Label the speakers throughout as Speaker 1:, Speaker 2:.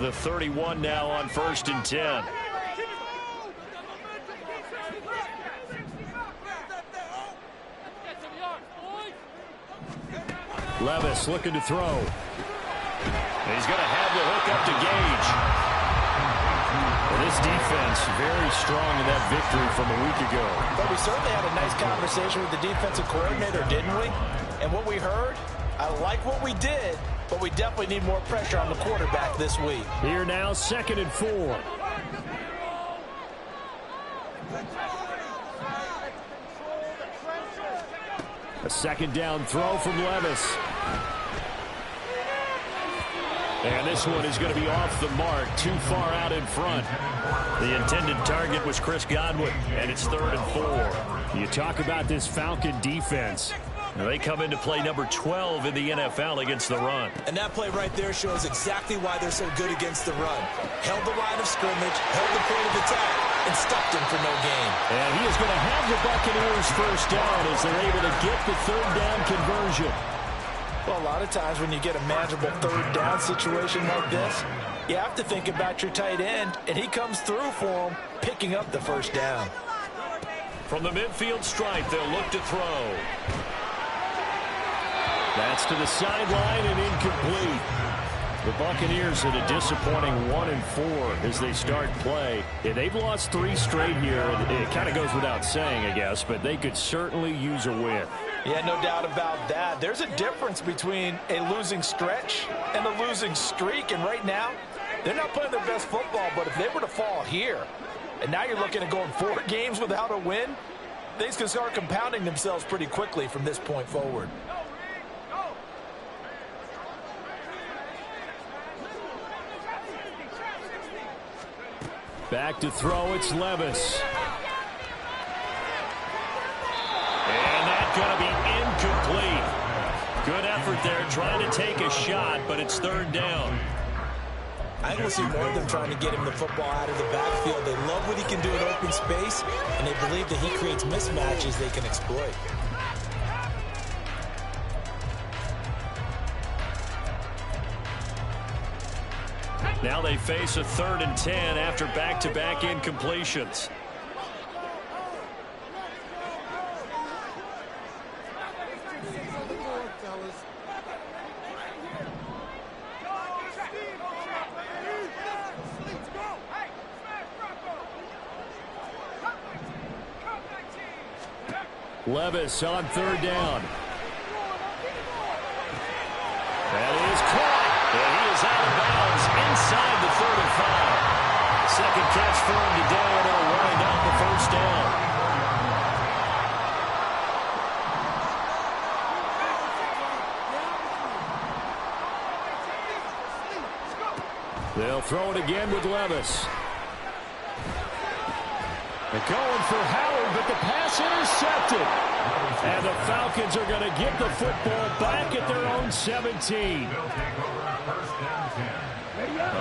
Speaker 1: The 31 now on 1st and 10. Levis looking to throw. And he's going to have the hook up to Gage. Well, this defense very strong in that victory from a week ago.
Speaker 2: But we certainly had a nice conversation with the defensive coordinator, didn't we? And what we heard, I like what we did, but we definitely need more pressure on the quarterback this week.
Speaker 1: Here now, 2nd and 4. A 2nd down throw from Levis. And this one is going to be off the mark, too far out in front. The intended target was Chris Godwin, and it's 3rd and 4. You talk about this Falcon defense. They come into play number 12 in the NFL against the run.
Speaker 2: And that play right there shows exactly why they're so good against the run. Held the line of scrimmage, held the point of attack, and stopped him for no gain.
Speaker 1: And he is going to have the Buccaneers first down as they're able to get the 3rd down conversion.
Speaker 2: Well, a lot of times when you get a manageable 3rd down situation like this, you have to think about your tight end, and he comes through for him, picking up the 1st down.
Speaker 1: From the midfield stripe, they'll look to throw. That's to the sideline and incomplete. The Buccaneers at a disappointing 1-4 as they start play. Yeah, they've lost 3 straight here. It kind of goes without saying, I guess, but they could certainly use a win.
Speaker 2: Yeah, no doubt about that. There's a difference between a losing stretch and a losing streak, and right now, they're not playing their best football, but if they were to fall here, and now you're looking at going 4 games without a win, things can start compounding themselves pretty quickly from this point forward.
Speaker 1: Back to throw, it's Levis. And that's going to be incomplete. Good effort there, trying to take a shot, but it's 3rd down.
Speaker 2: I think we'll see more of them trying to get him the football out of the backfield. They love what he can do in open space, and they believe that he creates mismatches they can exploit.
Speaker 1: Now they face a 3rd and 10 after back-to-back incompletions. Levis on 3rd down. That is caught. And he is out of bounds inside the 35. 2nd catch for him today, and it'll wind out the 1st down. They'll throw it again with Levis. They're going for Howard, but the pass intercepted. And the Falcons are going to get the football back at their own 17.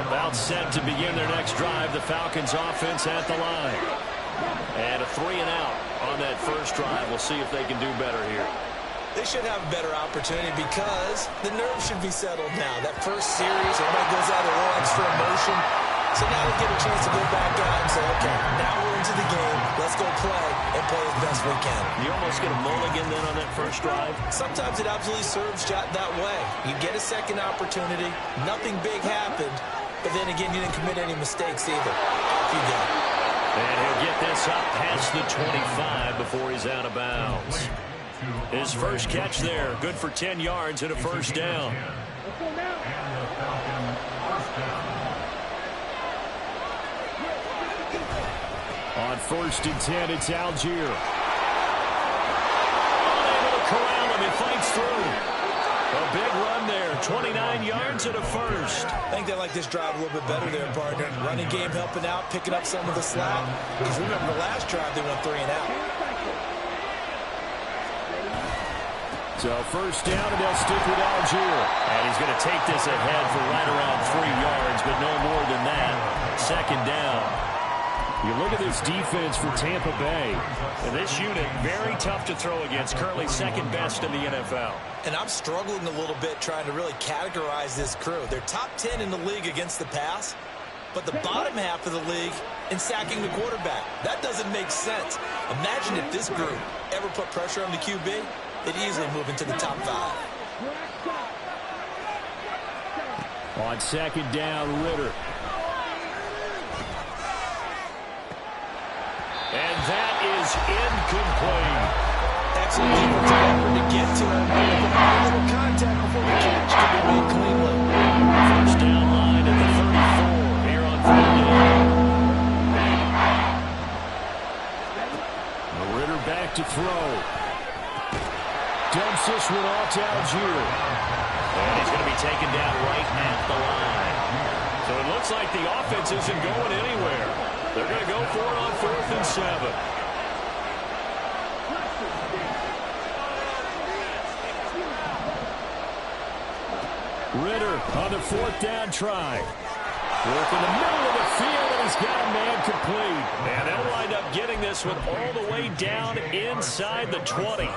Speaker 1: About set to begin their next drive. The Falcons offense at the line. And a 3-and-out on that first drive. We'll see if they can do better here.
Speaker 2: They should have a better opportunity because the nerves should be settled now. That first series, everybody goes out a little extra emotion. So now they get a chance to go back out and say, okay, now we're into the game. Let's go play and play as best we can.
Speaker 1: You almost get a mulligan then on that first drive?
Speaker 2: Sometimes it absolutely serves that way. You get a second opportunity. Nothing big happened. But then again, you didn't commit any mistakes either. Off you go.
Speaker 1: And he'll get this up past the 25 before he's out of bounds. His first catch there, good for 10 yards and a 1st down. On 1st and 10, it's Algier. Unable to corral him, he fights through. A big run there, 29 yards and a 1st.
Speaker 2: I think they like this drive a little bit better there, partner. Running game helping out, picking up some of the slack. Because remember, the last drive they went 3-and-out.
Speaker 1: So 1st down, and they'll stick with Algier. And he's going to take this ahead for right around 3 yards, but no more than that. 2nd down. You look at this defense for Tampa Bay.
Speaker 3: And this unit, very tough to throw against, currently second best in the NFL.
Speaker 2: And I'm struggling a little bit trying to really categorize this crew. They're top 10 in the league against the pass, but the bottom half of the league in sacking the quarterback. That doesn't make sense. Imagine if this group ever put pressure on the QB, they'd easily move into the top 5.
Speaker 1: On second down, Ritter. And that is incomplete.
Speaker 2: Excellent defensive effort to get to him. A little contact before the catch can be made cleanly.
Speaker 1: First down line at the 34 here on third down. Ritter back to throw. Dumps this one off to Algier.
Speaker 3: And he's going to be taken down right at the line.
Speaker 1: So it looks like the offense isn't going anywhere. They're going to go for it on 4th and 7. Ritter on the 4th down try. Work in the middle of the field, and he's got a man complete.
Speaker 3: And they'll wind up getting this one all the way down inside the 20.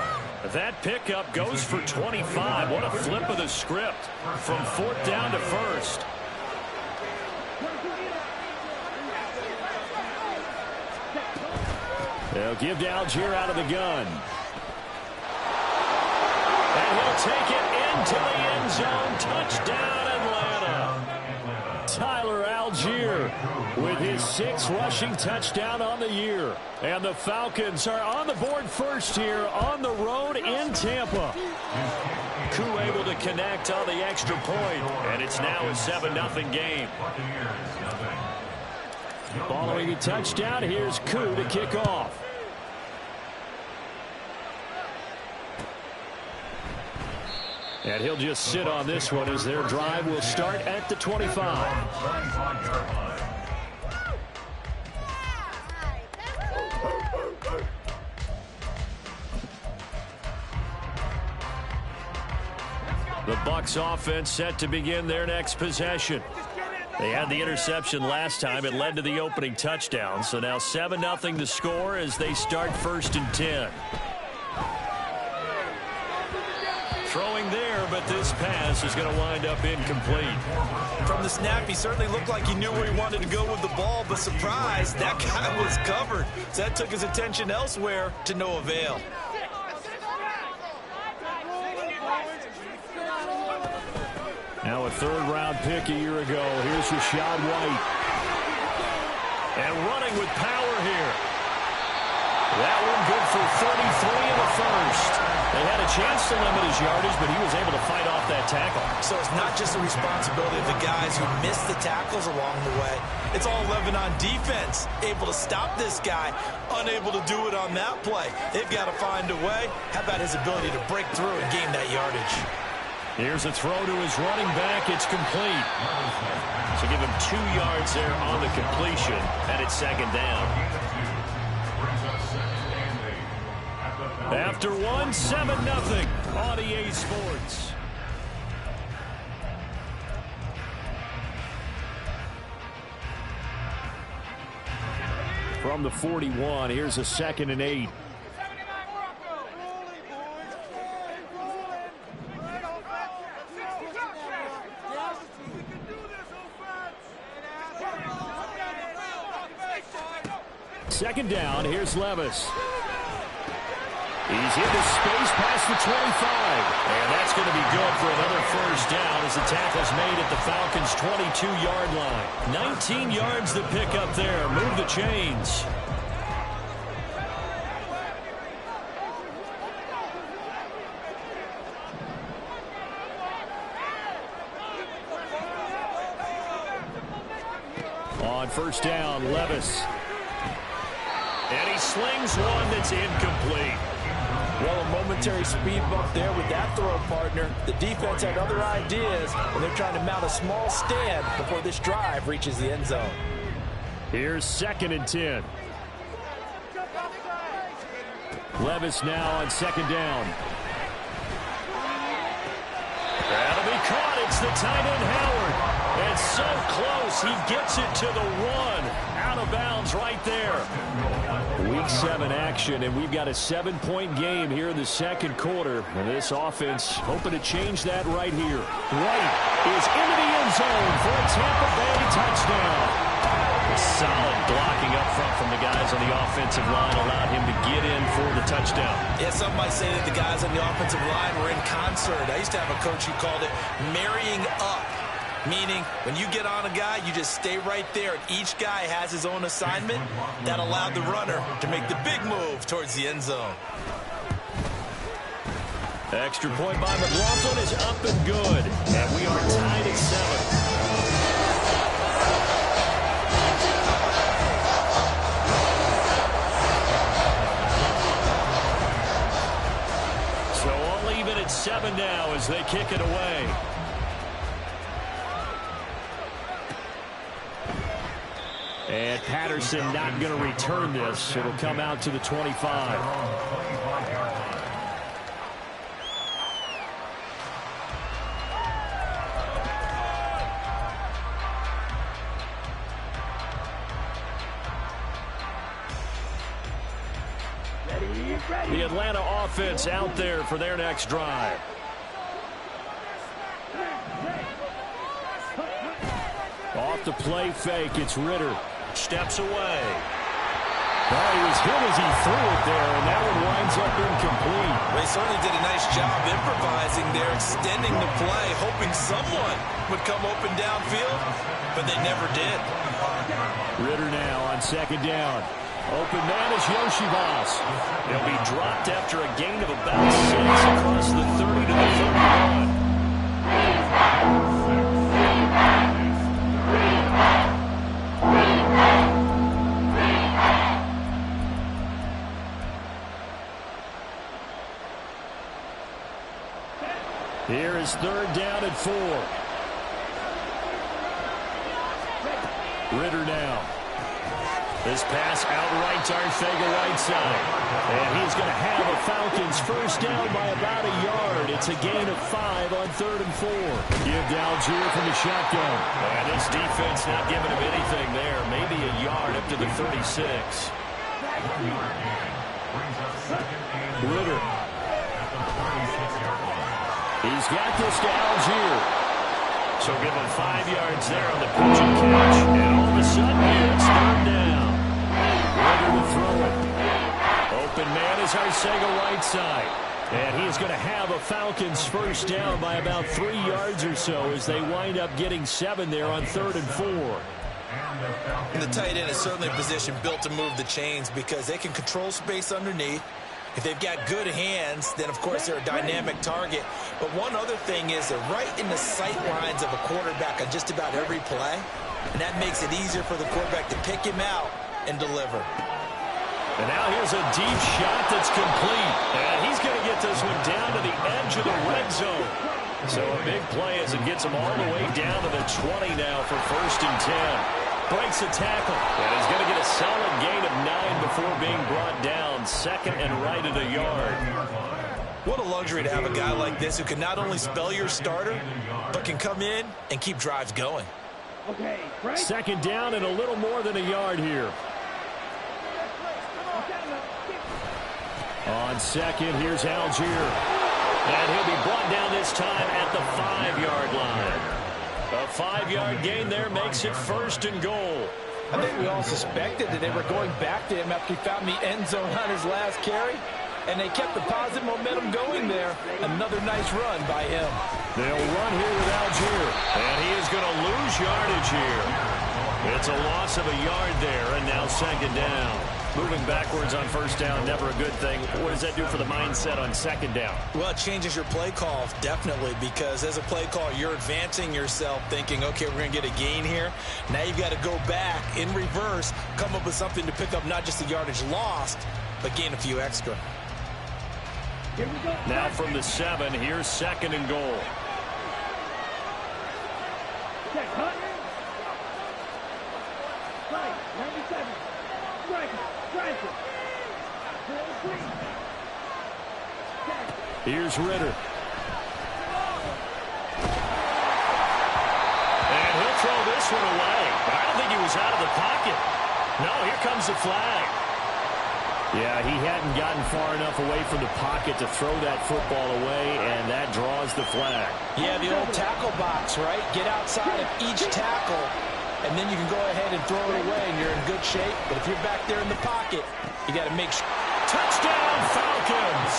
Speaker 3: That pickup goes for 25. What a flip of the script from 4th down to 1st.
Speaker 1: They'll give to Algier out of the gun. And he'll take it into the end zone. Touchdown, Atlanta. Tyler Algier with his 6th rushing touchdown on the year. And the Falcons are on the board first here on the road in Tampa.
Speaker 3: Koo able to connect on the extra point, and it's now a 7-0 game.
Speaker 1: Following a touchdown, here's Koo to kick off. And he'll just sit on this one as their drive will start at the 25. The Bucs offense set to begin their next possession. They had the interception last time. It led to the opening touchdown. So now 7-0 to score as they start 1st and 10. Throwing there, but this pass is going to wind up incomplete.
Speaker 2: From the snap, he certainly looked like he knew where he wanted to go with the ball, but surprise, that guy was covered. So that took his attention elsewhere to no avail.
Speaker 1: Now a 3rd-round pick a year ago. Here's Rachaad White. And running with power here. That one good for 33 in the 1st. They had a chance to limit his yardage, but he was able to fight off that tackle.
Speaker 2: So it's not just the responsibility of the guys who missed the tackles along the way. It's all 11 on defense. Able to stop this guy. Unable to do it on that play. They've got to find a way. How about his ability to break through and gain that yardage?
Speaker 1: Here's a throw to his running back. It's complete.
Speaker 3: So give him 2 yards there on the completion, and it's 2nd down.
Speaker 1: After 7-0 on EA Sports. From the 41, here's a 2nd and 8. Second down, here's Levis. He's into space past the 25.
Speaker 3: And that's going to be good for another 1st down as the tackle's made at the Falcons' 22-yard line. 19 yards to pick up there. Move the chains.
Speaker 1: On 1st down, Levis.
Speaker 3: And he slings one that's incomplete.
Speaker 2: Well, a momentary speed bump there with that throw partner. The defense had other ideas, and they're trying to mount a small stand before this drive reaches the end zone.
Speaker 1: Here's 2nd and 10. Levis now on 2nd down.
Speaker 3: That'll be caught. It's the tight end, Howard. And so close. He gets it to the 1. out of bounds right there.
Speaker 1: Week 7 action, and we've got a 7-point game here in the second quarter. And this offense hoping to change that right here.
Speaker 3: White is into the end zone for a Tampa Bay touchdown. Solid blocking up front from the guys on the offensive line allowed him to get in for the touchdown.
Speaker 2: Yeah, some might say that the guys on the offensive line were in concert. I used to have a coach who called it marrying up, meaning when you get on a guy, you just stay right there. And each guy has his own assignment. That allowed the runner to make the big move towards the end zone.
Speaker 3: Extra point by McLaughlin is up and good. And we are tied at 7. So all even at 7 now as they kick it away.
Speaker 1: And Patterson not going to return this. It'll come out to the 25. The Atlanta offense out there for their next drive. Off the play fake, it's Ritter.
Speaker 3: Steps away.
Speaker 1: Well, he was hit as he threw it there, and that one winds up incomplete.
Speaker 2: Well, he certainly did a nice job improvising there, extending the play, hoping someone would come open downfield, but they never did.
Speaker 1: Ritter now on second down. Open man is Yoshibas.
Speaker 3: He'll be dropped after a gain of about 6 across the 30 to the 31.
Speaker 1: Here is third down and 4. Ritter now. This pass outright to Arcega-Whiteside. And he's going to have a Falcons first down by about a yard. It's a gain of 5 on third and 4. Give to Algier from the shotgun.
Speaker 3: And this defense not giving him anything there. Maybe a yard up to the 36.
Speaker 1: Ritter. He's got this to Algier.
Speaker 3: So give him 5 yards there on the pitch and catch. And all of a sudden here it's third down.
Speaker 1: Ritter to throw it.
Speaker 3: Open man is
Speaker 1: Arcega-Whiteside. And he's going to have a Falcons first down by about 3 yards or so as they wind up getting 7 there on third and 4.
Speaker 2: And the tight end is certainly a position built to move the chains because they can control space underneath. If they've got good hands, then, of course, they're a dynamic target. But one other thing is they're right in the sight lines of a quarterback on just about every play. And that makes it easier for the quarterback to pick him out and deliver.
Speaker 3: And now here's a deep shot that's complete. And he's going to get this one down to the edge of the red zone. So a big play as it gets him all the way down to the 20 now for first and 10. Breaks a tackle. And he's going to get a solid gain of 9 before being brought down. Second and right at a yard.
Speaker 2: What a luxury to have a guy like this who can not only spell your starter, but can come in and keep drives going.
Speaker 1: Second down and a little more than a yard here. On second, here's Algier. And he'll be brought down this time at the 5-yard line. A 5-yard gain there makes it first and goal.
Speaker 2: I think we all suspected that they were going back to him after he found the end zone on his last carry. And they kept the positive momentum going there. Another nice run by him.
Speaker 1: They'll run here with Algier.
Speaker 3: And he is going to lose yardage here. It's a loss of a yard there, and now second down. Moving backwards on first down, never a good thing. What does that do for the mindset on second down?
Speaker 2: Well, it changes your play call, definitely, because as a play call, you're advancing yourself thinking, okay, we're going to get a gain here. Now you've got to go back in reverse, come up with something to pick up not just the yardage lost, but gain a few extra.
Speaker 3: Now from the 7, here's second and goal.
Speaker 1: Here's Ritter.
Speaker 3: And he'll throw this one away. I don't think he was out of the pocket. No, here comes the flag.
Speaker 1: Yeah, he hadn't gotten far enough away from the pocket to throw that football away, and that draws the flag.
Speaker 2: Yeah, the old tackle box, right? Get outside of each tackle, and then you can go ahead and throw it away, and you're in good shape. But if you're back there in the pocket, you got to make sure.
Speaker 3: Touchdown, Falcons!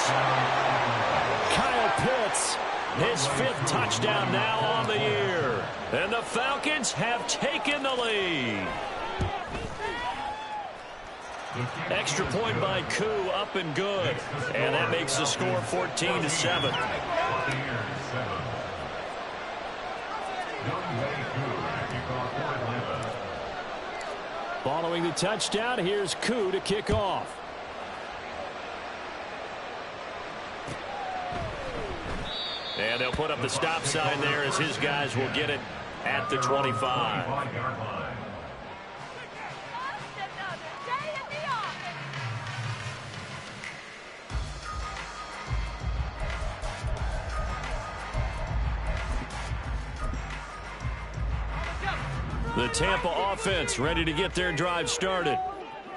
Speaker 3: Kyle Pitts, his 5th touchdown now on the year. And the Falcons have taken the lead. Extra point by Koo, up and good. And that makes the score 14-7.
Speaker 1: Following the touchdown, here's Koo to kick off.
Speaker 3: And they'll put up the stop sign there as his guys will get it at the 25. The Tampa offense ready to get their drive started.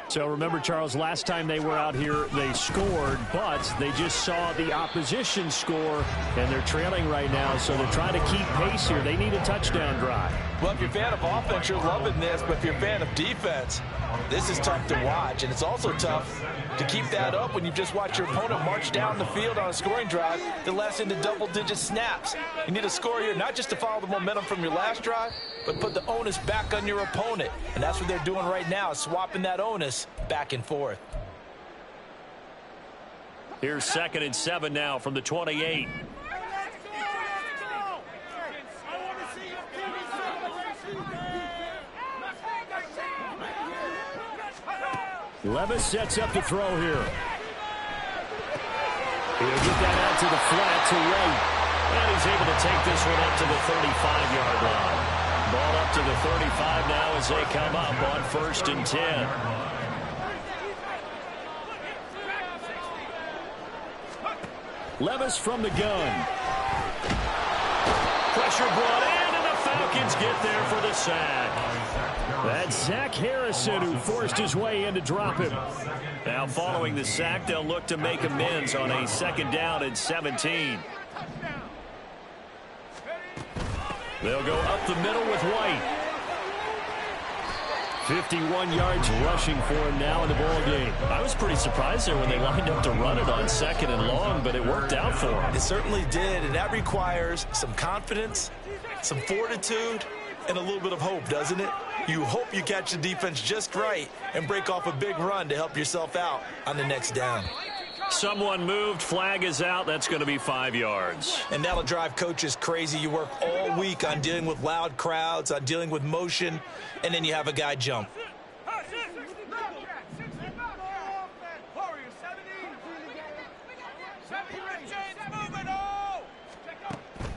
Speaker 1: So remember, Charles, last time they were out here, they scored, but they just saw the opposition score, and they're trailing right now, so they're trying to keep pace here. They need a touchdown drive.
Speaker 2: Well, if you're a fan of offense, you're loving this, but if you're a fan of defense, this is tough to watch, and it's also tough to keep that up when you just watch your opponent march down the field on a scoring drive that lasts into double-digit snaps. You need a score here, not just to follow the momentum from your last drive, but put the onus back on your opponent, and that's what they're doing right now, swapping that onus back and forth.
Speaker 3: Here's 2nd and 7 now from the 28.
Speaker 1: Levis sets up to throw here. He'll get that out to the flat to White.
Speaker 3: And he's able to take this one up to the 35-yard line. Ball up to the 35 now as they come up on 1st and 10.
Speaker 1: Levis from the gun.
Speaker 3: Pressure brought in, and the Falcons get there for the sack.
Speaker 1: That's Zach Harrison who forced his way in to drop him.
Speaker 3: Now following the sack, they'll look to make amends on a 2nd down and 17. They'll go up the middle with White.
Speaker 1: 51 yards rushing for him now in the ball game.
Speaker 3: I was pretty surprised there when they lined up to run it on 2nd and long, but it worked out for him.
Speaker 2: It certainly did, and that requires some confidence, some fortitude, and a little bit of hope, doesn't it? You hope you catch the defense just right and break off a big run to help yourself out on the next down.
Speaker 3: Someone moved, flag is out, that's going to be 5 yards.
Speaker 2: And that'll drive coaches crazy. You work all week on dealing with loud crowds, on dealing with motion, and then you have a guy jump.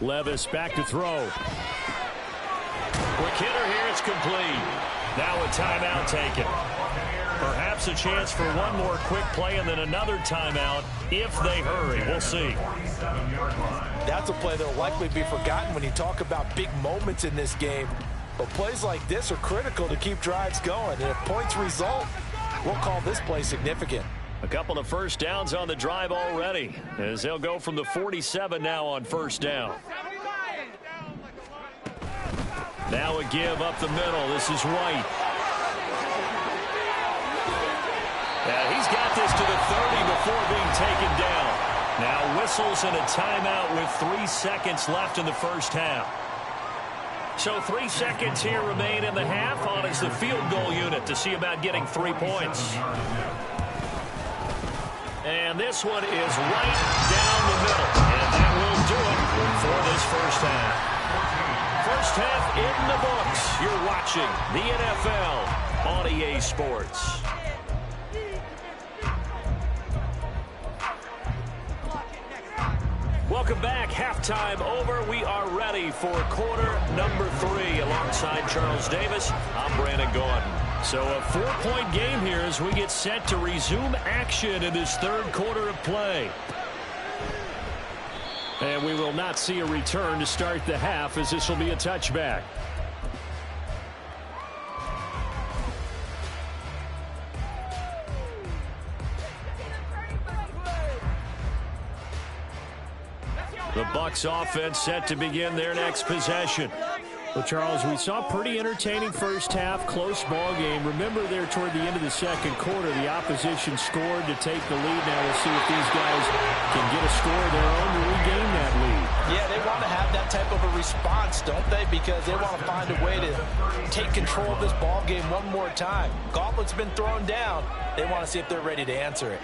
Speaker 1: Levis back to throw.
Speaker 3: Quick hitter here, it's complete. Now a timeout taken. Perhaps a chance for one more quick play and then another timeout if they hurry. We'll see.
Speaker 2: That's a play that will likely be forgotten when you talk about big moments in this game. But plays like this are critical to keep drives going. And if points result, we'll call this play significant.
Speaker 3: A couple of first downs on the drive already, as they'll go from the 47 now on 1st down. Now a give up the middle. This is White. Yeah, he's got this to the 30 before being taken down. Now whistles and a timeout with 3 seconds left in the 1st half. So 3 seconds here remain in the half. On is the field goal unit to see about getting 3 points. And this one is right down the middle. And that will do it for this 1st half. 1st half in the books. You're watching the NFL on EA Sports. Welcome back. Halftime over. We are ready for quarter number 3. Alongside Charles Davis, I'm Brandon Gordon. So a 4-point game here as we get set to resume action in this 3rd quarter of play.
Speaker 1: And we will not see a return to start the half, as this will be a touchback. The Bucs offense set to begin their next possession.
Speaker 3: Well, Charles, we saw a pretty entertaining first half, close ball game. Remember there toward the end of the second quarter, the opposition scored to take the lead. Now we'll see if these guys can get a score of their own to regain that lead.
Speaker 2: Yeah, they want to have that type of a response, don't they? Because they want to find a way to take control of this ball game one more time. Gauntlet's been thrown down. They want to see if they're ready to answer it.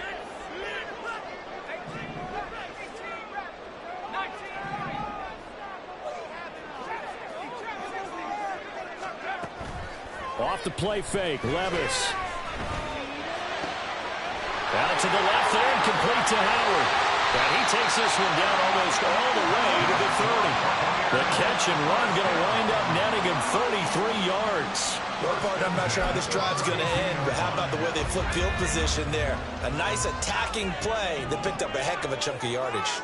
Speaker 1: Off the play fake, Levis. Out to the left there and complete to Howard. And he takes this one down almost all the way to the 30. The catch and run going to wind up netting him 33 yards.
Speaker 2: Well, partner, I'm not sure how this drive's going to end, but how about the way they flip field position there? A nice attacking play that picked up a heck of a chunk of yardage.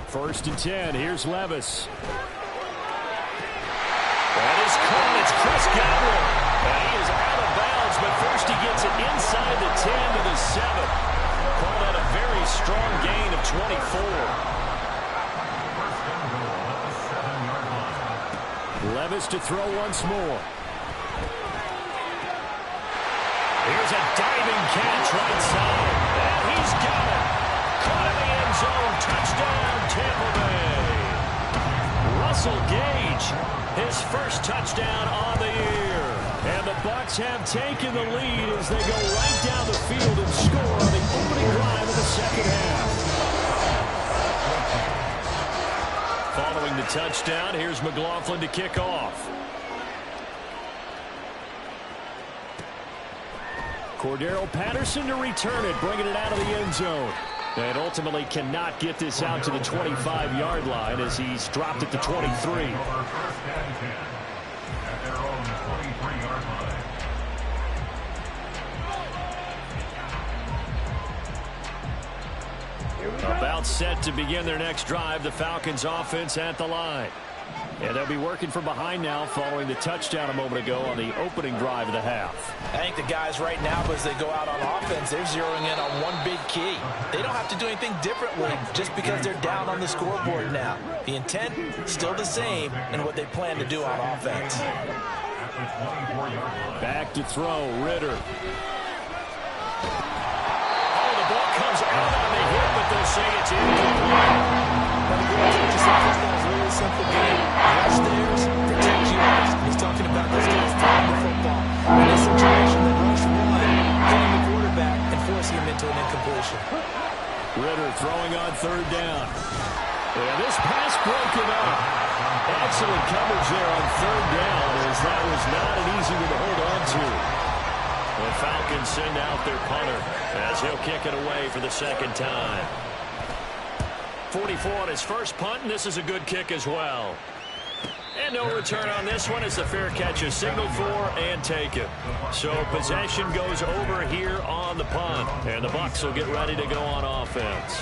Speaker 1: 1st and 10. Here's Levis. That is caught. It's Chris Godwin. And he is out of bounds, but first he gets it inside the 10 to the 7. Call that a very strong gain of 24. Levis to throw once more. Here's a diving catch right side. And he's got it. Caught in the end zone. Touchdown, Tampa Bay. Russell Gage, his first touchdown on the year. And the Bucs have taken the lead as they go right down the field and score on the opening drive of the second half. Following the touchdown, here's McLaughlin to kick off. Cordero Patterson to return it, bringing it out of the end zone. And ultimately cannot get this out to the 25-yard line as he's dropped at the 23. About set to begin their next drive, the Falcons offense at the line. And they'll be working from behind now following the touchdown a moment ago on the opening drive of the half.
Speaker 2: I think the guys right now, as they go out on offense, they're zeroing in on one big key. They don't have to do anything differently just because they're down on the scoreboard now. The intent still the same in what they plan to do on offense.
Speaker 1: Back to throw, Ritter. Oh, the ball comes out on the hit, but they'll say it's incomplete. Really simple game. Rush theirs, protect yours. He's talking about those guys throwing the football. In this situation, the rush one, hitting the quarterback and forcing him into an incompletion. Ritter throwing on 3rd down. And this pass broken up. Excellent coverage there on 3rd down, as that was not an easy one to hold on to. The Falcons send out their punter as he'll kick it away for the 2nd time. 44 on his first punt, and this is a good kick as well. And no return on this one as the fair catch is signaled for and taken. So possession goes over here on the punt, and the Bucs will get ready to go on offense.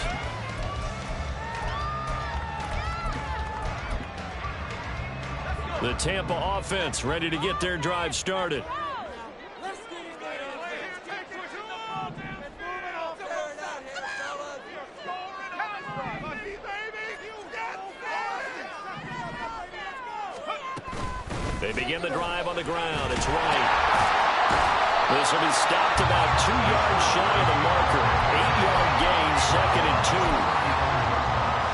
Speaker 1: The Tampa offense ready to get their drive started. They begin the drive on the ground. It's right. This will be stopped about 2 yards shy of the marker. 8-yard gain, 2nd and 2.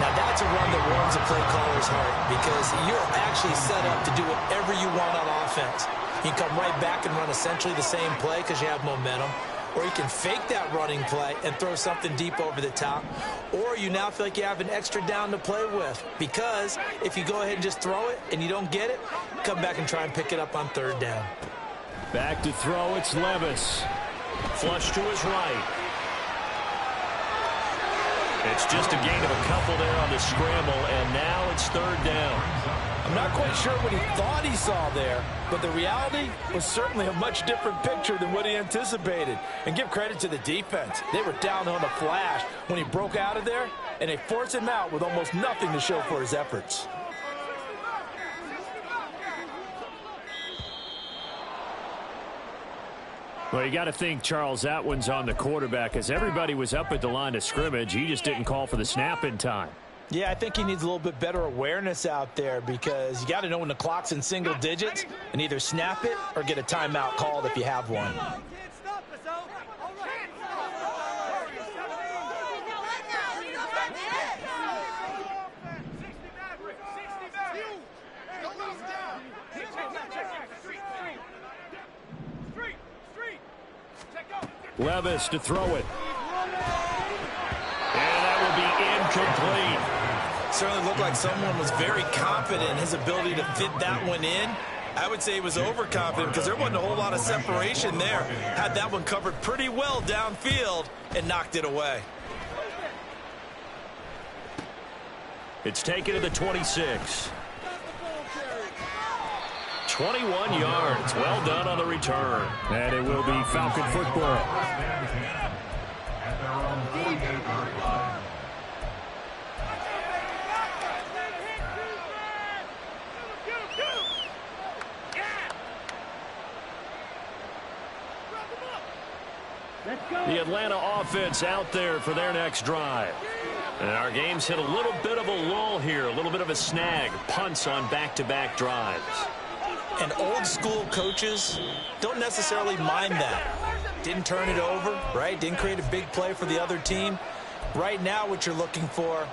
Speaker 1: Now that's a run that warms a play caller's heart because you're actually set up to do whatever you want on offense. You can come right back and run essentially the same play because you have momentum. Or you can fake that running play and throw something deep over the top. Or you now feel like you have an extra down to play with. Because if you go ahead and just throw it and you don't get it, come back and try and pick it up on 3rd down. Back to throw, it's Levis. Flush to his right. It's just a gain of a couple there on the scramble, and now it's 3rd down. I'm not quite sure what he thought he saw there, but the reality was certainly a much different picture than what he anticipated. And give credit to the defense. They were down on a flash when he broke out of there, and they forced him out with almost nothing to show for his efforts. Well, you got to think, Charles, that one's on the quarterback as everybody was up at the line of scrimmage. He just didn't call for the snap in time.
Speaker 2: Yeah, I think he needs a little bit better awareness out there because you got to know when the clock's in single digits and either snap it or get a timeout called if you have one.
Speaker 1: Levis to throw it. And that will be incomplete.
Speaker 2: Certainly looked like someone was very confident in his ability to fit that one in. I would say he was overconfident because there wasn't a whole lot of separation there. Had that one covered pretty well downfield and knocked it away.
Speaker 1: It's taken to the 26. 21 yards. Well done on the return. And it will be Falcon football. The Atlanta offense out there for their next drive. And our game's hit a little bit of a lull here, a little bit of a snag. Punts on back-to-back drives.
Speaker 2: And old school coaches don't necessarily mind that. Didn't turn it over, right? Didn't create a big play for the other team. Right now what you're looking for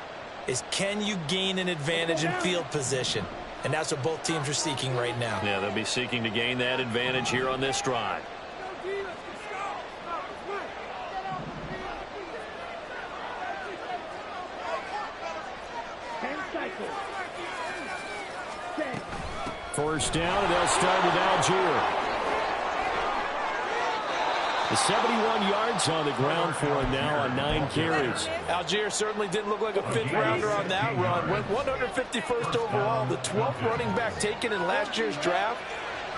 Speaker 2: is can you gain an advantage in field position? And that's what both teams are seeking right now.
Speaker 1: Yeah, they'll be seeking to gain that advantage here on this drive. First down, and they'll start with Algier. The 71 yards on the ground for him now on 9 carries.
Speaker 2: Algier certainly didn't look like a fifth-rounder on that run. Went 151st overall, the 12th running back taken in last year's draft,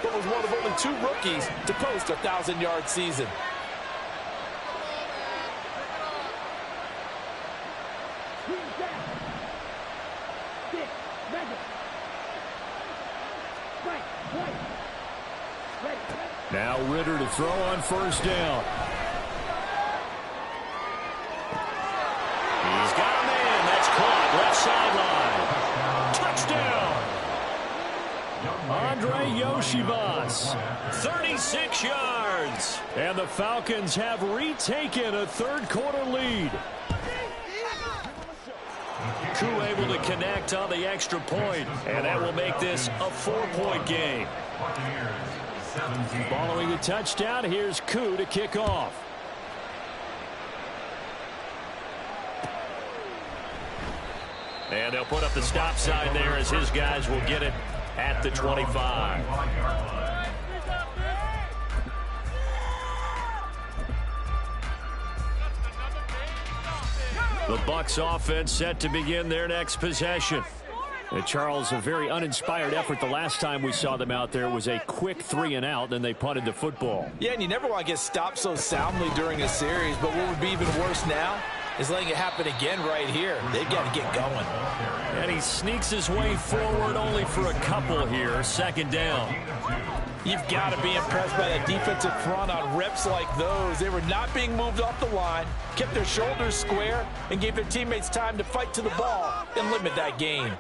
Speaker 2: but was one of only 2 rookies to post a 1,000-yard season.
Speaker 1: Now Ritter to throw on first down. He's got a man. That's caught. Left sideline. Touchdown. Andre Yoshivas. 36 yards. And the Falcons have retaken a third-quarter lead. Koo able to connect on the extra point, and that will make this a 4-point game. Following the touchdown, here's Koo to kick off. And they'll put up the stop sign there as his guys will get it at the 25. The Bucs offense set to begin their next possession. And Charles, a very uninspired effort the last time we saw them out there was a quick 3-and-out, then they punted the football.
Speaker 2: Yeah, and you never want to get stopped so soundly during a series, but what would be even worse now is letting it happen again right here. They've got to get going.
Speaker 1: And he sneaks his way forward only for a couple here, second down.
Speaker 2: You've got to be impressed by that defensive front on reps like those. They were not being moved off the line, kept their shoulders square, and gave their teammates time to fight to the ball and limit that gain.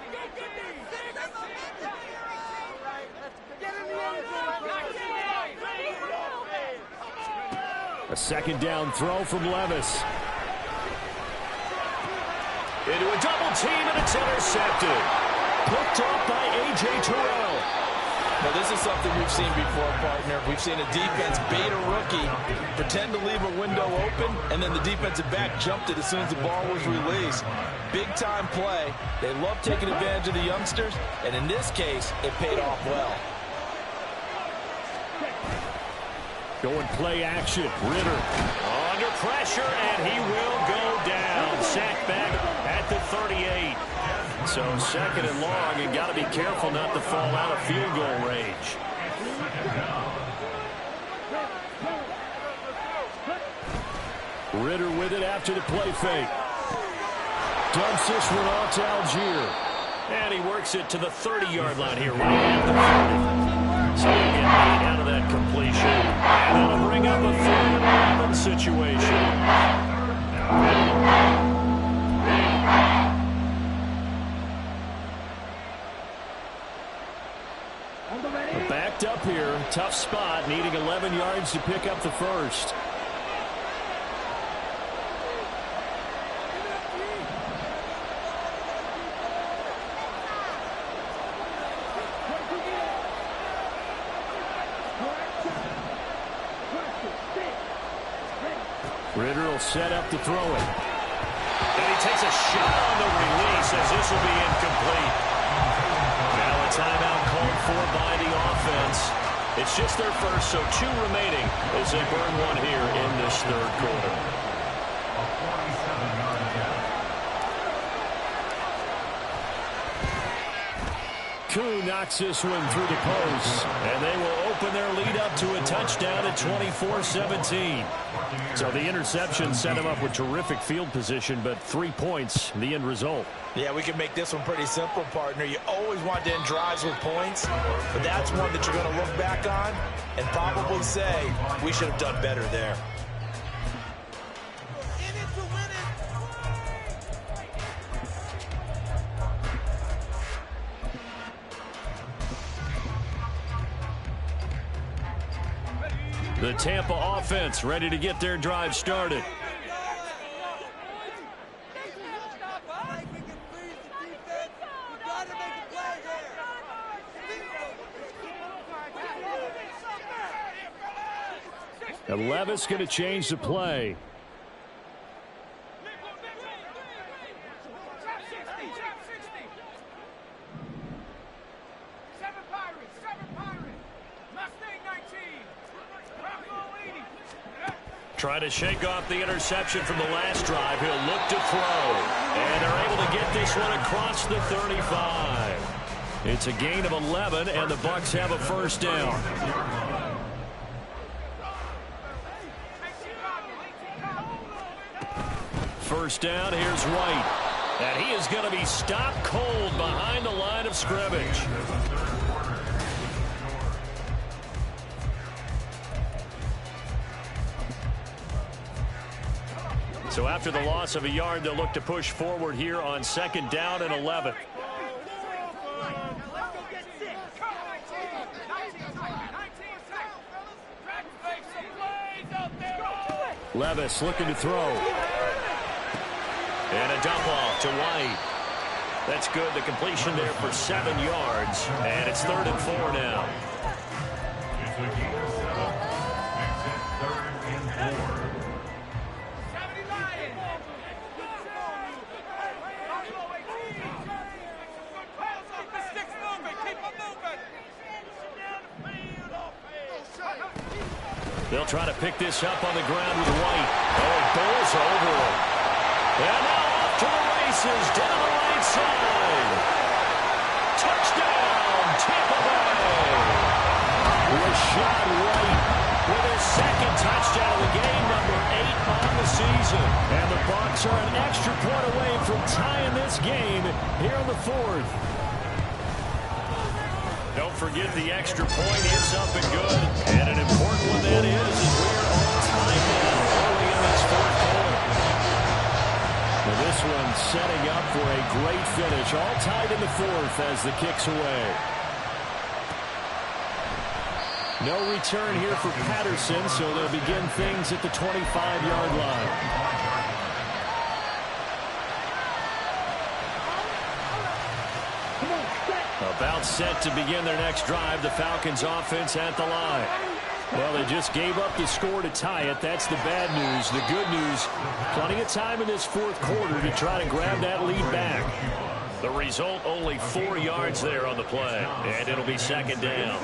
Speaker 1: A second down throw from Levis. Into a double team, and it's intercepted. Picked up by A.J. Terrell.
Speaker 2: Now, this is something we've seen before, partner. We've seen a defense bait a rookie, pretend to leave a window open, and then the defensive back jumped it as soon as the ball was released. Big-time play. They love taking advantage of the youngsters, and in this case, it paid off well.
Speaker 1: Going play action. Ritter under pressure, and he will go down. Sacked back at the 38. So second and long, and got to be careful not to fall out of field goal range. Ritter with it after the play fake. Dumps this one off to Algier. And he works it to the 30-yard line here, right at the 30. So he'll get 8 out of that completion.
Speaker 3: And that'll bring up a 3-11 situation. Backed up here. Tough spot. Needing 11 yards to pick up the first. Ritter will set up to throw it. And he takes a shot on the release as this will be incomplete. Now a timeout called for by the offense. It's just their first, so 2 remaining as they burn one here in this third quarter. Koo knocks this one through the post, and they will open their lead up to a touchdown at 24-17. So the interception set him up with terrific field position, but 3 points, the end result.
Speaker 2: Yeah, we can make this one pretty simple, partner. You always want to end drives with points, but that's one that you're going to look back on and probably say, we should have done better there.
Speaker 3: The Tampa offense ready to get their drive started. And Levis going to change the play. Trying to shake off the interception from the last drive. He'll look to throw. And they're able to get this one across the 35. It's a gain of 11, and the Bucs have a first down. First down, here's White. And he is going to be stopped cold behind the line of scrimmage. So after the loss of a yard, they'll look to push forward here on second down and 11. Levis looking to throw. And a dump off to White. That's good. The completion there for 7 yards. And it's 3rd and 4 now. They'll try to pick this up on the ground with White. Oh, it bowls over him. And now off to the races down the right side. Touchdown, Tampa Bay. Rashad White with his second touchdown of the game, number 8 on the season. And the Bucs are an extra point away from tying this game here in the 4th. Don't forget the extra point is up and good. And an important one that is we're all tied now early in this 4th quarter. Well, this one setting up for a great finish. All tied in the 4th as the kick's away. No return here for Patterson, so they'll begin things at the 25-yard line. About set to begin their next drive. The Falcons offense at the line. Well, they just gave up the score to tie it. That's the bad news. The good news, plenty of time in this 4th quarter to try to grab that lead back. The result, only 4 yards there on the play. And it'll be second down.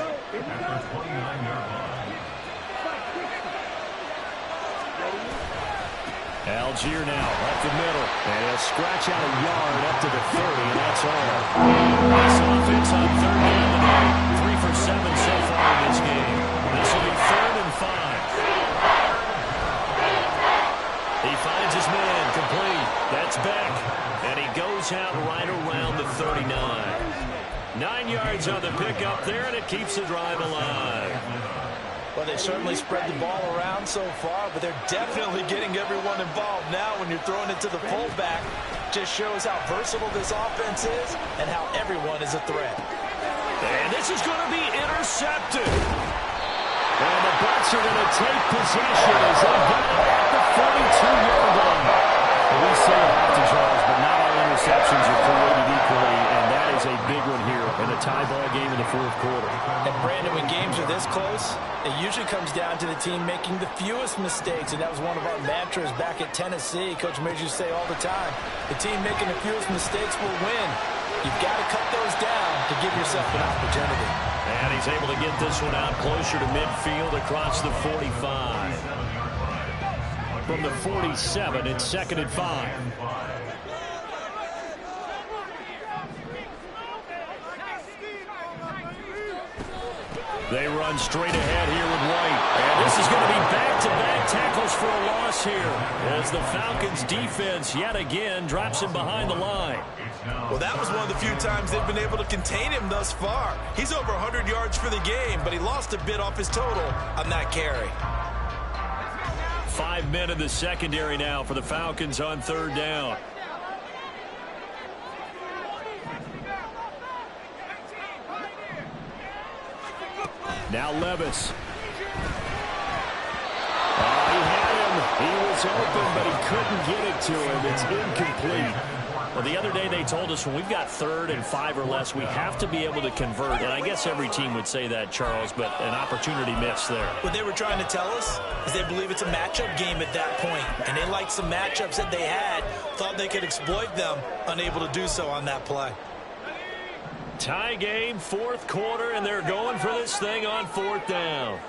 Speaker 3: Algier now up the middle. And he'll scratch out a yard up to the 30, and that's all. Nice offense on 3rd down today. 3 for 7 so far in this game. This will be 3rd and 5. He finds his man complete. That's Beck. And he goes out right around the 39. 9 yards on the pickup there, and it keeps the drive alive.
Speaker 2: Well, they certainly spread the ball around so far, but they're definitely getting everyone involved now when you're throwing it to the fullback. Just shows how versatile this offense is and how everyone is a threat.
Speaker 3: And this is going to be intercepted. And the Bucs are going to take possession as they get it at the 42-yard line. Well, we say it often, Charles, but not all interceptions are created equally, and that is a big one here in a tie ball game in the fourth quarter.
Speaker 2: And Brandon, when games are this close, it usually comes down to the team making the fewest mistakes, and that was one of our mantras back at Tennessee. Coach Major used to say all the time, the team making the fewest mistakes will win. You've got to cut those down to give yourself an opportunity.
Speaker 3: And he's able to get this one out closer to midfield across the 45. From the 47, it's 2nd and 5. They run straight ahead here with White. And this is going to be back-to-back tackles for a loss here as the Falcons defense yet again drops him behind the line.
Speaker 2: Well, that was one of the few times they've been able to contain him thus far. He's over 100 yards for the game, but he lost a bit off his total on that carry.
Speaker 3: 5 men in the secondary now for the Falcons on 3rd down. Now Levis. He had him. He was open, but he couldn't get it to him. It's incomplete. Well, the other day they told us when we've got 3rd and 5 or less, we have to be able to convert. And I guess every team would say that, Charles, but an opportunity missed there.
Speaker 2: What they were trying to tell us is they believe it's a matchup game at that point. And they liked some matchups that they had, thought they could exploit them, unable to do so on that play.
Speaker 3: Tie game, 4th quarter, and they're going for this thing on 4th down.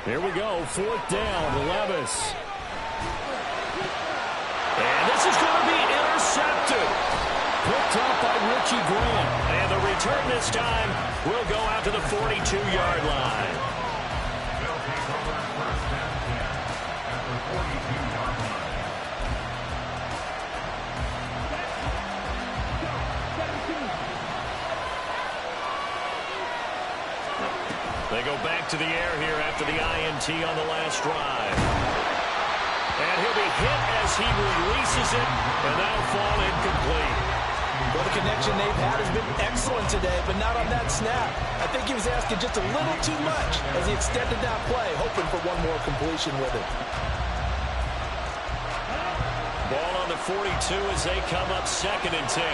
Speaker 3: Here we go, 4th down, Levis. And this is going to be intercepted. Picked up by Richie Grant. And the return this time will go out to the 42-yard line. They go back to the air here after the INT on the last drive. And he'll be hit as he releases it, and that'll fall incomplete.
Speaker 2: Well, the connection they've had has been excellent today, but not on that snap. I think he was asking just a little too much as he extended that play, hoping for one more completion with it.
Speaker 3: Ball on the 42 as they come up 2nd and 10.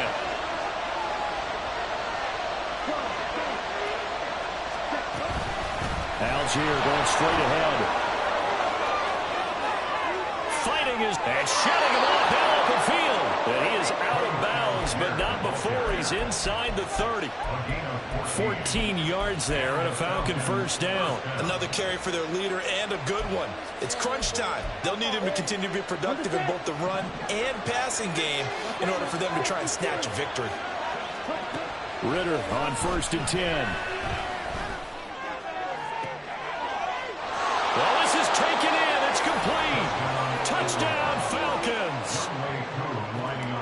Speaker 3: Algier going straight ahead. Fighting his and shedding him off down open field. And he is out of bounds, but not before he's inside the 30. 14 yards there and a Falcon 1st down.
Speaker 2: Another carry for their leader and a good one. It's crunch time. They'll need him to continue to be productive in both the run and passing game in order for them to try and snatch a victory.
Speaker 3: Ritter on 1st and 10. Well, this is taken in. It's complete. Touchdown, Falcons.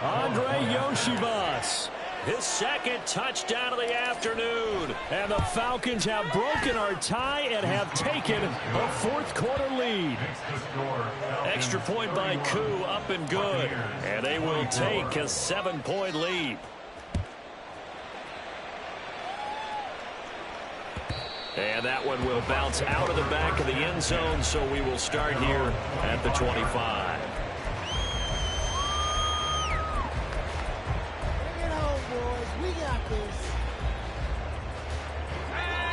Speaker 3: Andre Yoshibas. His 2nd touchdown of the afternoon. And the Falcons have broken our tie and have taken a 4th quarter lead. Extra point by Koo, up and good. And they will take a 7-point lead. And that one will bounce out of the back of the end zone, so we will start here at the 25.
Speaker 4: Bring it home, boys. We got this.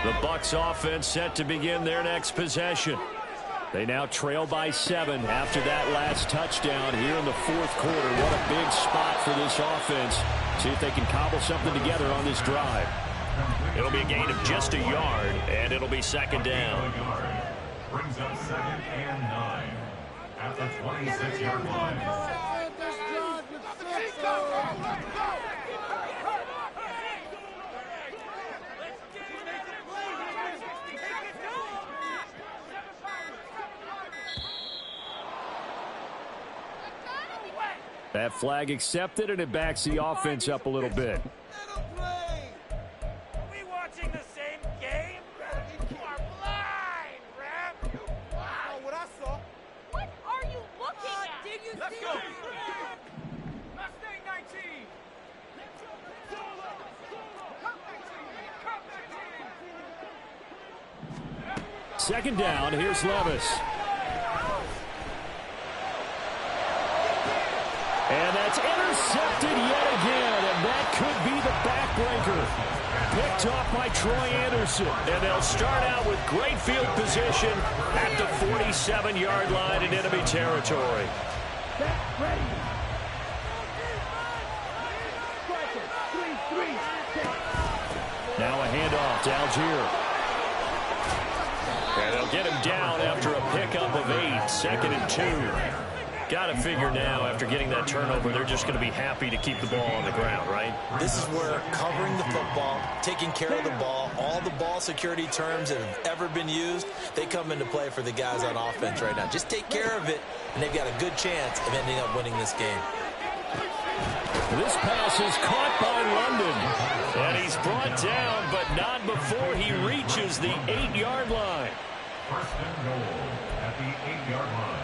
Speaker 3: The Bucs offense set to begin their next possession. They now trail by 7 after that last touchdown here in the 4th quarter. What a big spot for this offense. See if they can cobble something together on this drive. It'll be a gain of just a yard, and it'll be 2nd down.
Speaker 5: Brings up 2nd and 9 at the 26-yard line.
Speaker 1: That flag accepted, and it backs the offense up a little bit. Second down, here's Levis. And that's intercepted yet again, and that could be the backbreaker. Picked off by Troy Anderson. And they'll start out with great field position at the 47-yard line in enemy territory. Now a handoff to Algier. And they'll get him down after a pickup of 8, 2nd and 2. Got to figure now, after getting that turnover, they're just going to be happy to keep the ball on the ground, right?
Speaker 2: This is where covering the football, taking care of the ball, all the ball security terms that have ever been used, they come into play for the guys on offense right now. Just take care of it, and they've got a good chance of ending up winning this game.
Speaker 1: This pass is caught by London. And he's brought down, but not before he reaches the 8-yard line.
Speaker 5: First and goal at the 8-yard line.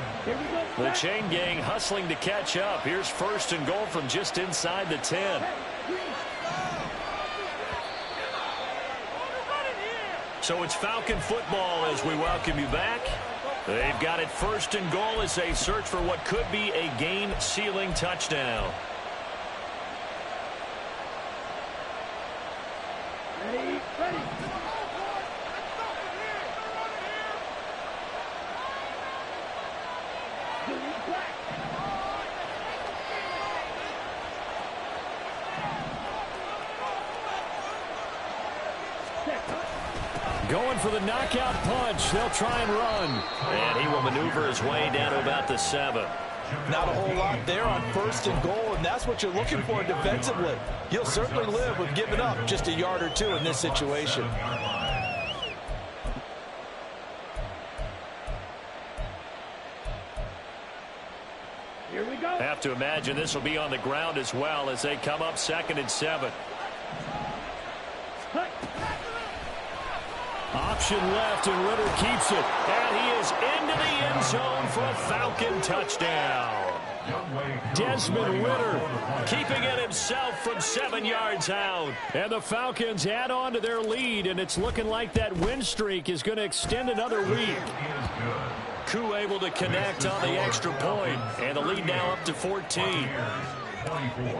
Speaker 1: The chain gang hustling to catch up. Here's first and goal from just inside the 10. So it's Falcon football as we welcome you back. They've got it first and goal as they search for what could be a game-sealing touchdown.
Speaker 4: Ready.
Speaker 1: Going for the knockout punch. They'll try and run. And he will maneuver his way down to about the 7.
Speaker 2: Not a whole lot there on first and goal, and that's what you're looking for defensively. You'll certainly live with giving up just a yard or two in this situation.
Speaker 4: Here we go.
Speaker 1: Have to imagine this will be on the ground as well as they come up 2nd and 7. Option left, and Ritter keeps it. And he is into the end zone for a Falcon touchdown. Desmond Ritter keeping it himself from 7 yards out. And the Falcons add on to their lead, and it's looking like that win streak is going to extend another week. Koo able to connect on the extra point, and the lead now up to 14.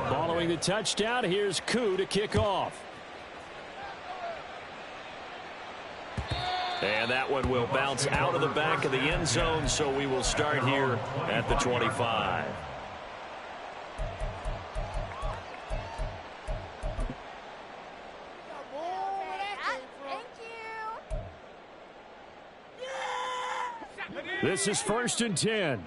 Speaker 1: Following the touchdown, here's Koo to kick off. And that one will bounce out of the back of the end zone, so we will start here at the 25. This is first and 10.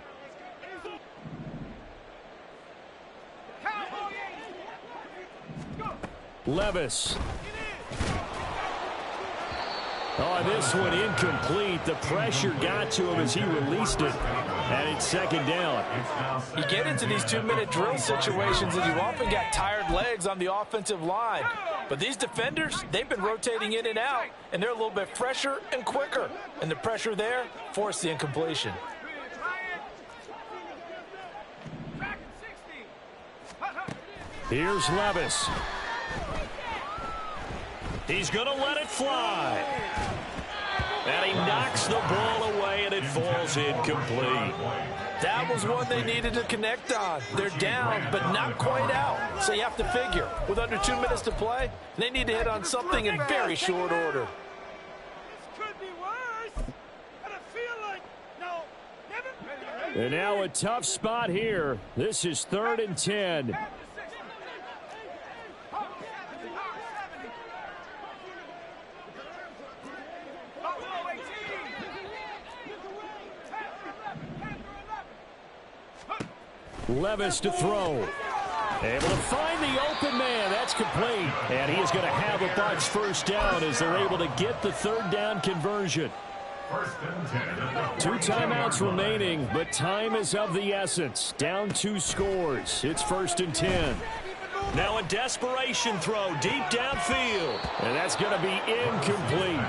Speaker 1: Levis. Oh, this one incomplete. The pressure got to him as he released it. And it's second down.
Speaker 2: You get into these 2-minute drill situations and you've often got tired legs on the offensive line. But these defenders, they've been rotating in and out, and they're a little bit fresher and quicker. And the pressure there forced the incompletion.
Speaker 1: Here's Levis. He's going to let it fly. And he knocks the ball away, and it falls incomplete.
Speaker 2: That was one they needed to connect on. They're down, but not quite out. So you have to figure, with under 2 minutes to play, they need to hit on something in very short order.
Speaker 1: And now a tough spot here. This is 3rd and 10. Levis to throw. Able to find the open man. That's complete. And he is going to have a Bucs first down as they're able to get the 3rd down conversion.
Speaker 5: First and 10 at the
Speaker 1: 2 timeouts
Speaker 5: 40-yard line.
Speaker 1: remaining, but time is of the essence. Down 2 scores. It's first and 10.
Speaker 3: Now a desperation throw deep downfield.
Speaker 1: And that's going to be incomplete.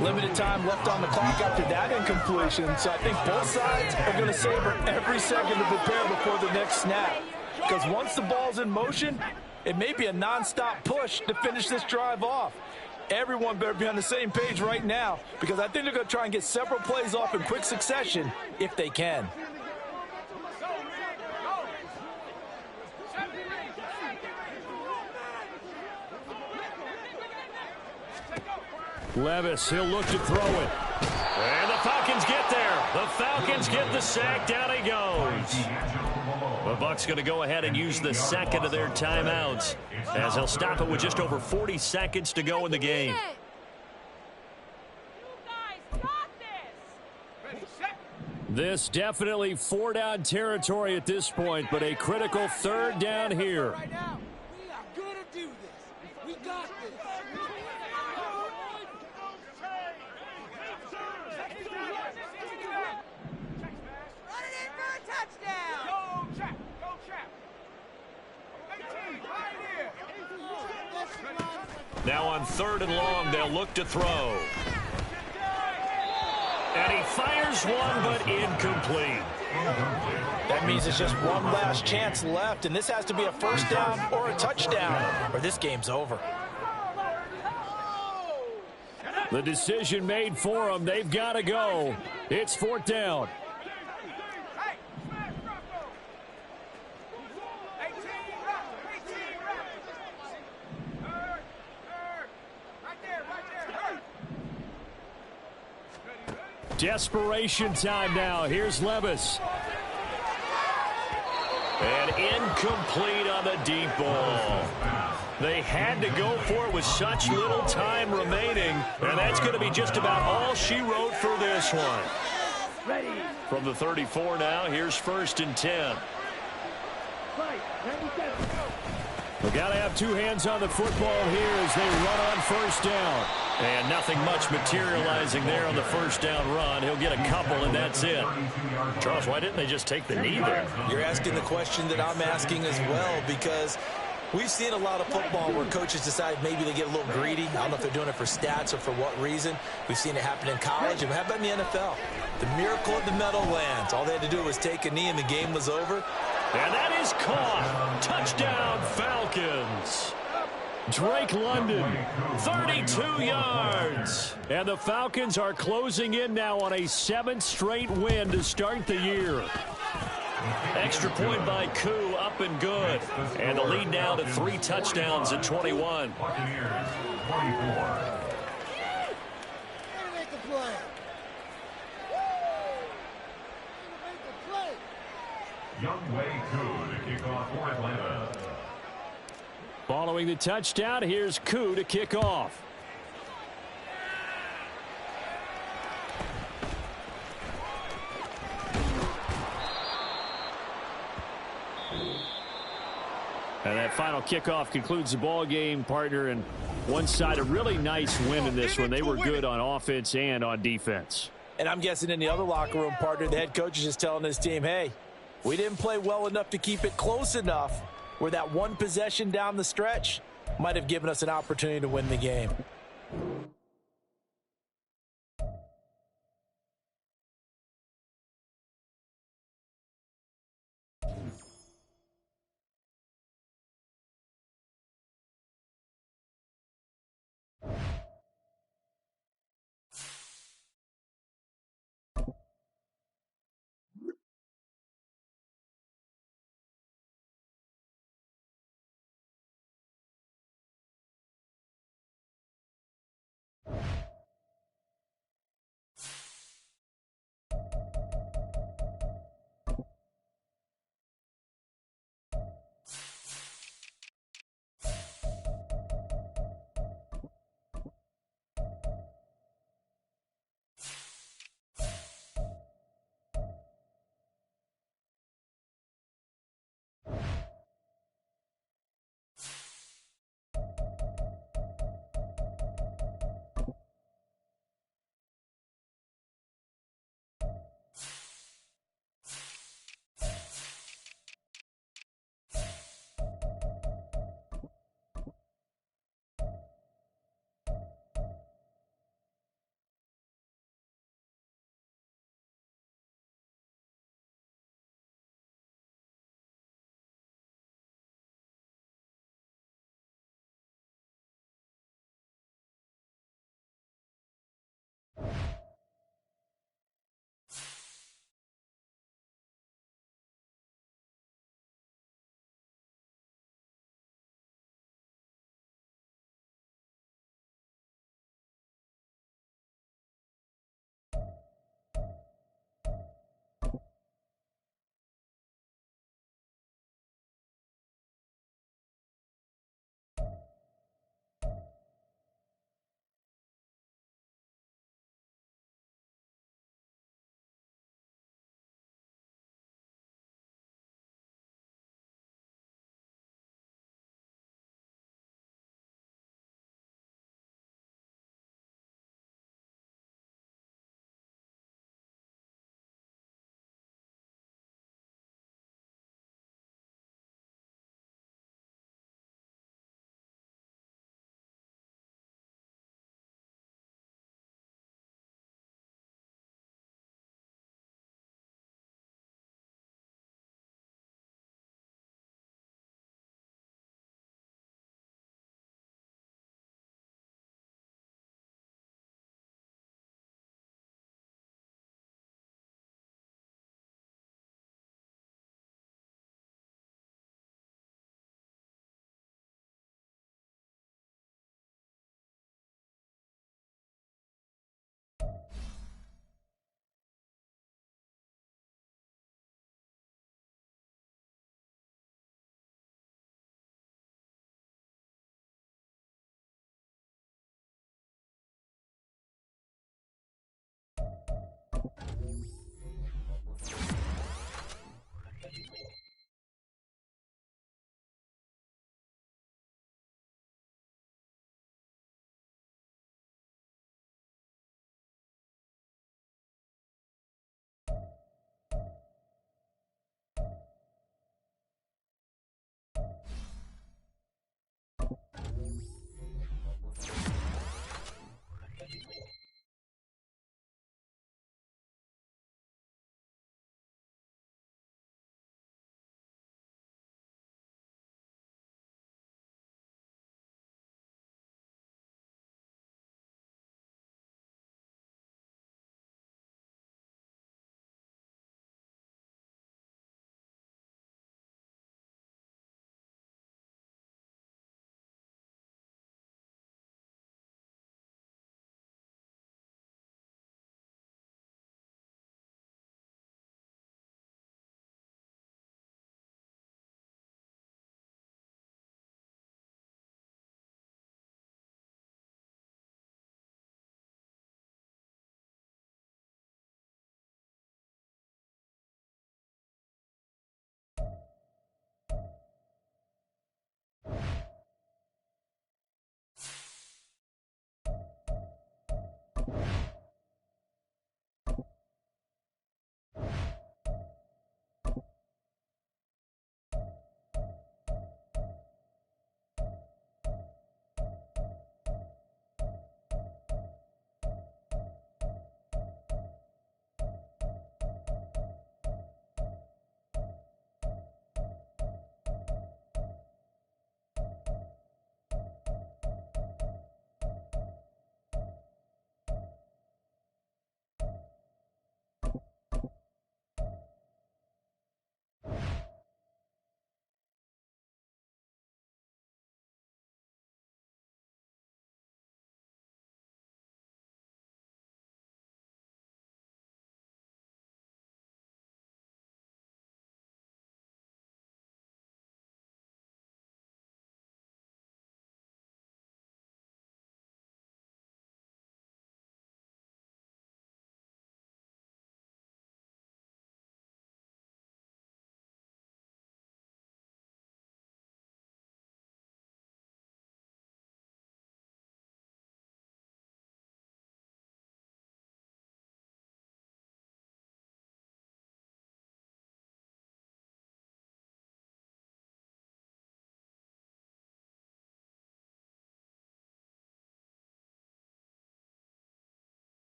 Speaker 2: Limited time left on the clock after that incompletion, so I think both sides are going to savor every second to prepare before the next snap. Because once the ball's in motion, it may be a nonstop push to finish this drive off. Everyone better be on the same page right now, because I think they're going to try and get several plays off in quick succession if they can.
Speaker 1: Levis, he'll look to throw it.
Speaker 3: And the Falcons get there. The Falcons get the sack. Down he goes. The Bucs going to go ahead and use the second of their timeouts, as they'll stop it with just over 40 seconds to go in the game.
Speaker 1: This definitely 4-down territory at this point, but a critical 3rd down here.
Speaker 6: Right now, we are going to do this. We got this. Run it in for a touchdown. Go, Trap. Go, Trap. 18, right here.
Speaker 3: Now on 3rd and long, they'll look to throw. And he fires one, but incomplete.
Speaker 2: That means it's just one last chance left, and this has to be a first down or a touchdown, or this game's over.
Speaker 1: The decision made for them. They've got to go. It's 4th down. Desperation time now. Here's Levis.
Speaker 3: And incomplete on the deep ball. They had to go for it with such little time remaining, and that's going to be just about all she wrote for this one.
Speaker 4: Ready.
Speaker 3: From the 34 now, here's first and 10.
Speaker 4: Fight. 97.
Speaker 1: We've got to have 2 hands on the football here as they run on first down.
Speaker 3: And nothing much materializing there on the first down run. He'll get a couple, and that's it. Charles, why didn't they just take the knee there?
Speaker 2: You're asking the question that I'm asking as well, because we've seen a lot of football where coaches decide maybe they get a little greedy. I don't know if they're doing it for stats or for what reason. We've seen it happen in college, and how about in the NFL? The miracle of the Meadowlands. All they had to do was take a knee, and the game was over.
Speaker 3: And that is caught. Touchdown, Falcons.
Speaker 1: Drake London.
Speaker 3: 32 yards.
Speaker 1: And the Falcons are closing in now on a 7th straight win to start the year.
Speaker 3: Extra point by Koo, up and good. And the lead now to 3 touchdowns at 21.
Speaker 5: Buccaneers, 24.
Speaker 6: Make the play. Make the play.
Speaker 5: Youngway Koo to kick off for Atlanta.
Speaker 1: Following the touchdown, here's Koo to kick off. And that final kickoff concludes the ball game, partner, and one side a really nice win in this one. They were good on offense and on defense.
Speaker 2: And I'm guessing in the other locker room, partner, the head coach is just telling his team, hey, we didn't play well enough to keep it close enough where that one possession down the stretch might have given us an opportunity to win the game.